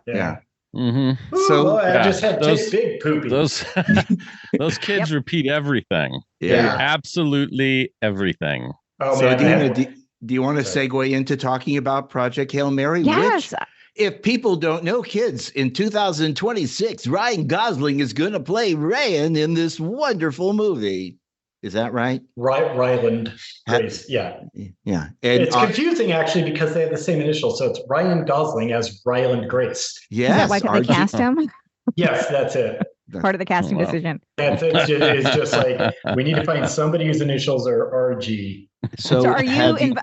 Yeah. Ooh, so I just had those big poopy. Those kids repeat everything. Yeah. Absolutely everything. Oh, so man, Dina, do you want to segue into talking about Project Hail Mary? Yes. Which, if people don't know, kids, in 2026, Ryan Gosling is going to play Ryan in this wonderful movie. Is that right? Ryland Grace. Yeah. Yeah. And it's confusing, actually, because they have the same initials. So it's Ryan Gosling as Ryland Grace. Yes. Is that why they cast him? Yes, that's it. Part of the casting decision. It's just like, we need to find somebody whose initials are RG. So are you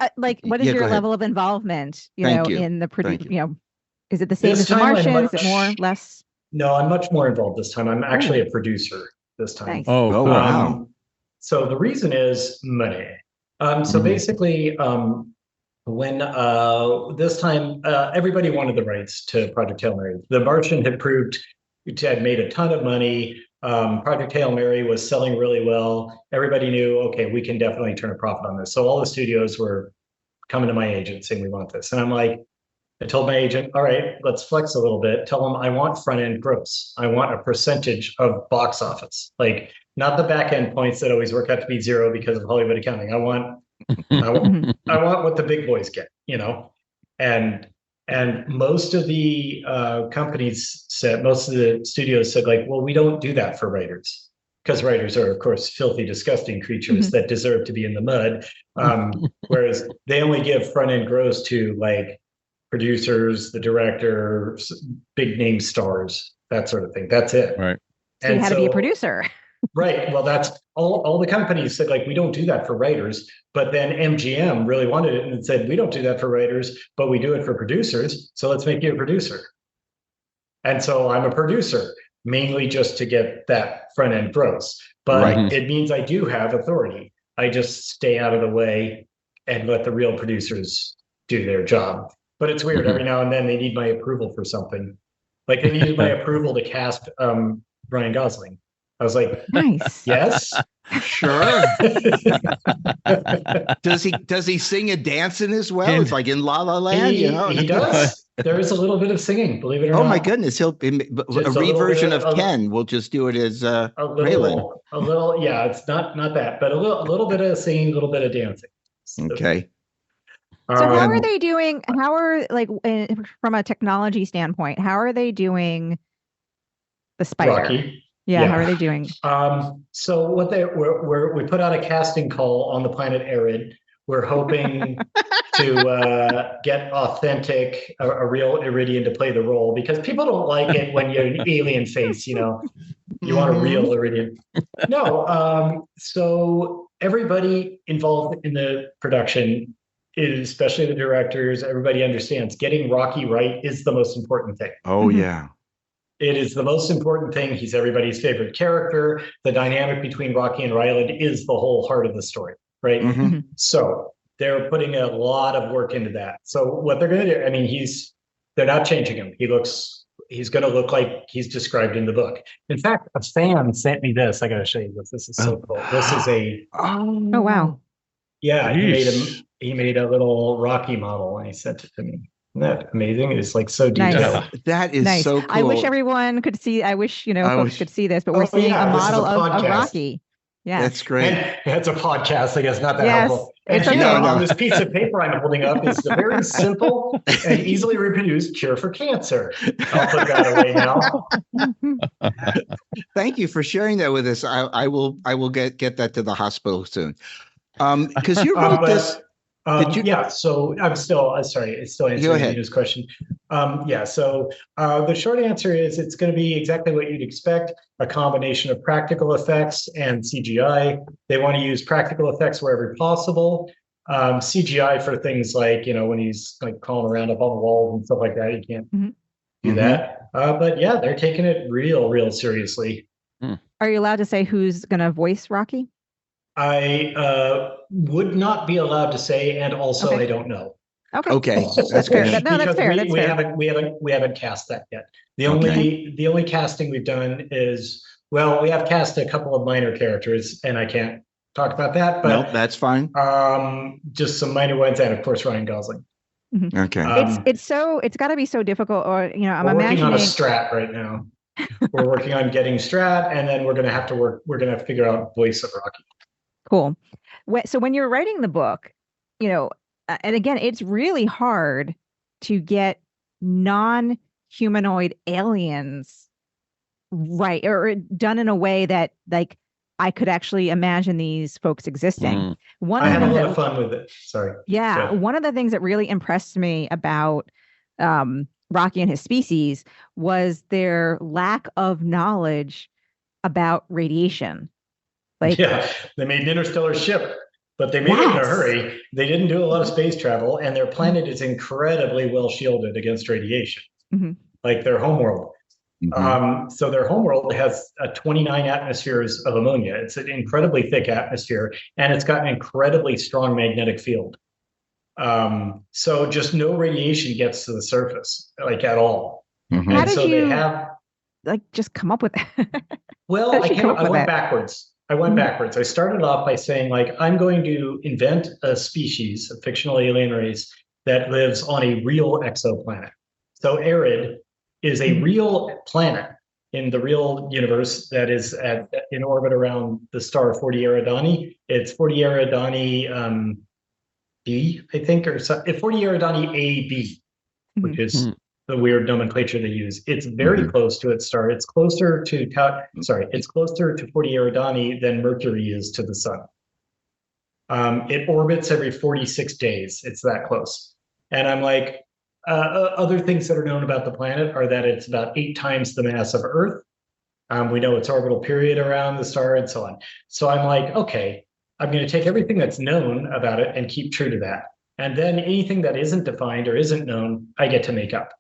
what is your level of involvement, in the production, is it the same as The Martian? Is it more, less? No, I'm much more involved this time. I'm actually a producer this time. Nice. Oh, wow. So the reason is money. So basically, when this time, everybody wanted the rights to Project Hail Mary. The Martian had made a ton of money. Project Hail Mary was selling really well. Everybody knew, okay, we can definitely turn a profit on this. So all the studios were coming to my agent saying, we want this. And I'm like, I told my agent, all right, let's flex a little bit. Tell them I want front end gross. I want a percentage of box office, like not the back end points that always work out to be 0 because of Hollywood accounting. I want what the big boys get, and most of the companies said, most of the studios said, like, well, we don't do that for writers, because writers are, of course, filthy, disgusting creatures that deserve to be in the mud. Whereas they only give front end gross to like producers, the director, big name stars, that sort of thing. That's it. Right. So you had to be a producer. Right. Well, that's all the companies said, like, we don't do that for writers. But then MGM really wanted it and said, we don't do that for writers, but we do it for producers. So let's make you a producer. And so I'm a producer, mainly just to get that front end gross. But it means I do have authority. I just stay out of the way and let the real producers do their job. But it's weird. Every now and then they need my approval for something. Like they needed my approval to cast Ryan Gosling. I was like, nice. Yes, sure. Does he sing and dance in as well? It's like in La La Land, He does. There is a little bit of singing, believe it or not. Oh my goodness, a reversion of Ken. We'll just do it as Raylan. A little, yeah. It's not that, but a little bit of singing, a little bit of dancing. Okay. So how are they doing? How are from a technology standpoint? How are they doing the spider? Rocky. Yeah, how are they doing? So what we put out a casting call on the planet Arid. We're hoping to get authentic, a real Iridian to play the role, because people don't like it when you're an alien face, you want a real Iridian. No, so everybody involved in the production, especially the directors, everybody understands getting Rocky right is the most important thing. Oh, yeah. It is the most important thing. He's everybody's favorite character. The dynamic between Rocky and Ryland is the whole heart of the story. Right. Mm-hmm. So they're putting a lot of work into that. So what they're going to do, I mean, they're not changing him. He's going to look like he's described in the book. In fact, a fan sent me this. I got to show you this. This is so cool. This is oh, wow. Yeah. He made a little Rocky model and he sent it to me. Isn't that amazing? It's like so detailed. Nice. That is nice. So cool. I wish everyone could see. I wish, folks could see this, but we're seeing a model of Rocky. Yeah, that's great. And it's a podcast, I guess, not that helpful. It's and okay. on this piece of paper I'm holding up is a very simple and easily reproduced cure for cancer. I'll put that away now. Thank you for sharing that with us. I will get that to the hospital soon. Because you wrote this. Yeah, so I'm still answering his question. So the short answer is it's going to be exactly what you'd expect, a combination of practical effects and CGI. They want to use practical effects wherever possible. CGI for things like, when he's like crawling around up on the walls and stuff like that, you can't do that. But yeah, they're taking it real seriously. Are you allowed to say who's going to voice Rocky? I would not be allowed to say, and also I don't know. Okay, that's fair. No, that's fair. We haven't cast that yet. The only casting we've done is, we have cast a couple of minor characters, and I can't talk about that. But no, that's fine. Just some minor ones, and of course Ryan Gosling. Mm-hmm. Okay, it's got to be so difficult, or I'm working on a strat right now. We're working on getting strat, and then we're gonna have to figure out voice of Rocky. Cool. So when you're writing the book, and again, it's really hard to get non-humanoid aliens right or done in a way that like I could actually imagine these folks existing. I had a lot of fun with it. Sorry. Yeah. One of the things that really impressed me about Rocky and his species was their lack of knowledge about radiation. They made an interstellar ship, but they made it in a hurry. They didn't do a lot of space travel, and their planet is incredibly well shielded against radiation, like their homeworld. So their homeworld has 29 atmospheres of ammonia. It's an incredibly thick atmosphere, and it's got an incredibly strong magnetic field. So just no radiation gets to the surface, like at all. How did you just come up with that? Well, I went backwards. I started off by saying, I'm going to invent a species, a fictional alien race that lives on a real exoplanet. So Arid is a real planet in the real universe that is in orbit around the star 40 Eridani. It's 40 Eridani B, I think, or 40 Eridani AB, which is the weird nomenclature they use. It's very close to its star. It's closer to 40 Eridani than Mercury is to the sun. It orbits every 46 days. It's that close. And I'm like, other things that are known about the planet are that it's about 8 times the mass of Earth. We know its orbital period around the star and so on. So I'm like, okay, I'm going to take everything that's known about it and keep true to that. And then anything that isn't defined or isn't known, I get to make up.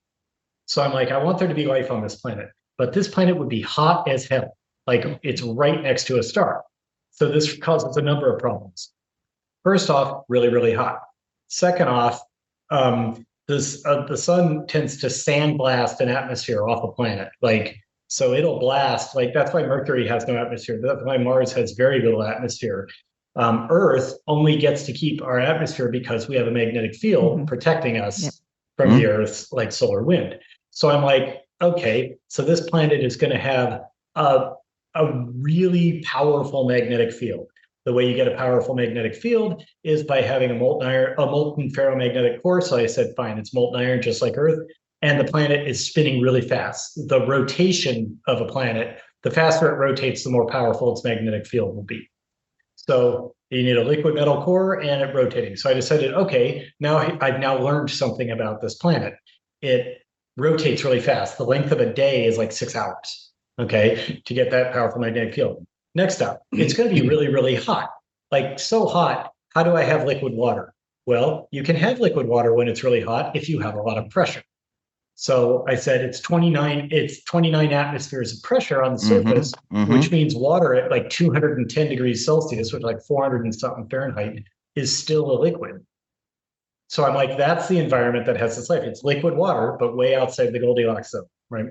So I'm like, I want there to be life on this planet, but this planet would be hot as hell. Like it's right next to a star. So this causes a number of problems. First off, really, really hot. Second off, the sun tends to sandblast an atmosphere off a planet. So it'll blast, that's why Mercury has no atmosphere. That's why Mars has very little atmosphere. Earth only gets to keep our atmosphere because we have a magnetic field protecting us. from the Earth's like solar wind. So I'm like, okay, so this planet is going to have a really powerful magnetic field. The way you get a powerful magnetic field is by having a molten ferromagnetic core. So I said, fine, it's molten iron, just like Earth. And the planet is spinning really fast. The rotation of a planet, the faster it rotates, the more powerful its magnetic field will be. So you need a liquid metal core and it rotating. So I decided, okay, now I've now learned something about this planet. It rotates really fast. The length of a day is like 6 hours, okay, to get that powerful magnetic field. Next up, it's going to be really, really hot. Like so hot, how do I have liquid water? Well, you can have liquid water when it's really hot if you have a lot of pressure. So I said it's 29 atmospheres of pressure on the surface, which means water at like 210 degrees Celsius, which is like 400 and something Fahrenheit, is still a liquid. So I'm like, that's the environment that has this life. It's liquid water, but way outside the Goldilocks zone, right?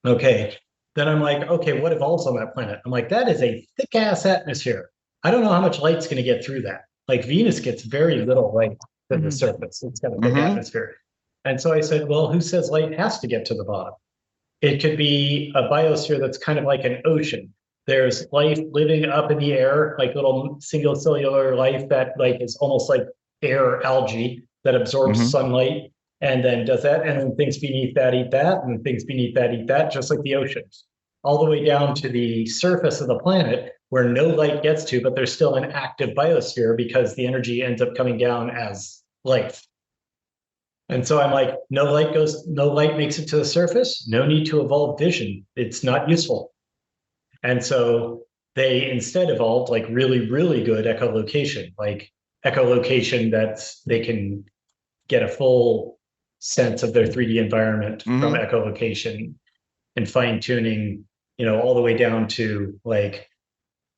Okay. Then I'm like, okay, what evolves on that planet? I'm like, that is a thick ass atmosphere. I don't know how much light's going to get through that. Like Venus gets very little light to the surface. It's got a big atmosphere. And so I said, well, who says light has to get to the bottom? It could be a biosphere that's kind of like an ocean. There's life living up in the air, like little single cellular life that like is almost like air algae that absorbs sunlight and then does that. And then things beneath that eat that, and then things beneath that eat that, just like the oceans. All the way down to the surface of the planet where no light gets to, but there's still an active biosphere because the energy ends up coming down as life. And so I'm like, no light makes it to the surface, no need to evolve vision. It's not useful. And so they instead evolved like really, really good echolocation, like echolocation that they can get a full sense of their 3D environment from echolocation and fine tuning, all the way down to like,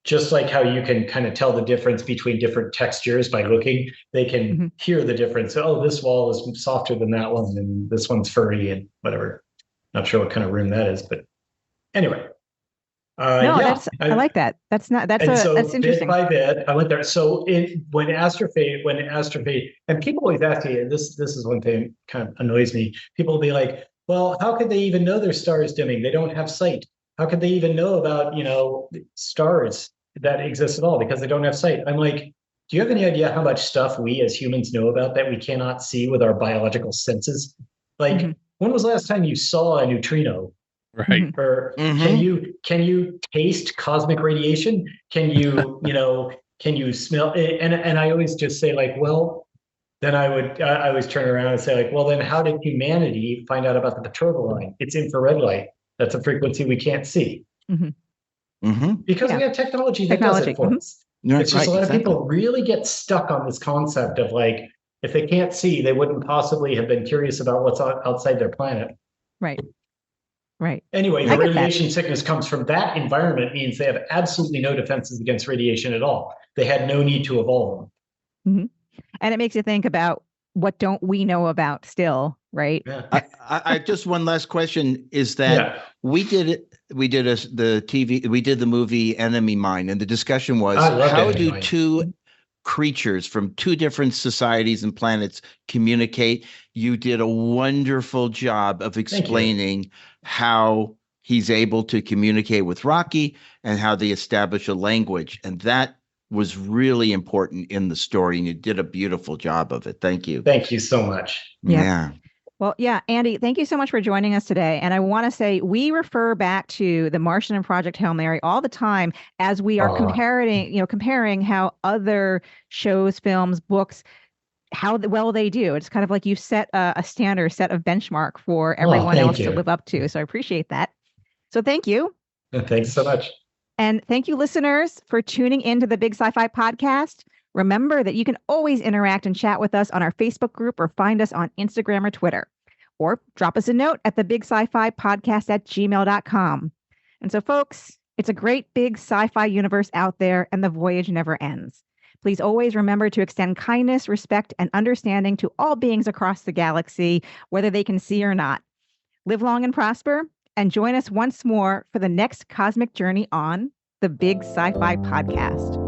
just like how you can kind of tell the difference between different textures by looking, they can hear the difference. Oh, this wall is softer than that one, and this one's furry and whatever. Not sure what kind of room that is, but anyway. I like that. That's interesting. Bit by bit, I went there. So when Astrophate, and people always ask me, and this is one thing that kind of annoys me. People will be like, well, how could they even know their star is dimming? They don't have sight. How could they even know about, stars that exist at all? Because they don't have sight. I'm like, do you have any idea how much stuff we as humans know about that we cannot see with our biological senses? Like, when was the last time you saw a neutrino? Right. Or can you taste cosmic radiation? Can you, can you smell it? And I always just say like, well, then I always turn around and say like, well, then how did humanity find out about the petroglyph line? It's infrared light. That's a frequency we can't see. Because we have technology that does it for us. It's just a lot of people really get stuck on this concept of like, if they can't see, they wouldn't possibly have been curious about what's outside their planet. Right. Anyway, the radiation sickness comes from that environment, means they have absolutely no defenses against radiation at all. They had no need to evolve them. And it makes you think about what don't we know about still, right? Yeah. I just one last question is that we did the movie Enemy Mine, and the discussion was how do two creatures from two different societies and planets communicate? You did a wonderful job of explaining how he's able to communicate with Rocky and how they establish a language, and that was really important in the story, and you did a beautiful job of it. Thank you. Thank you so much. Yeah. Well, yeah, Andy, thank you so much for joining us today. And I want to say we refer back to the Martian and Project Hail Mary all the time as we are comparing how other shows, films, books, how well they do. It's kind of like you set a standard, set of benchmark for everyone else to live up to. So I appreciate that. So thank you. Thanks so much. And thank you, listeners, for tuning into the Big Sci-Fi Podcast. Remember that you can always interact and chat with us on our Facebook group or find us on Instagram or Twitter. Or drop us a note at the Big Sci-Fi Podcast at gmail.com. And so, folks, it's a great big sci-fi universe out there, and the voyage never ends. Please always remember to extend kindness, respect, and understanding to all beings across the galaxy, whether they can see or not. Live long and prosper, and join us once more for the next cosmic journey on the Big Sci-Fi Podcast.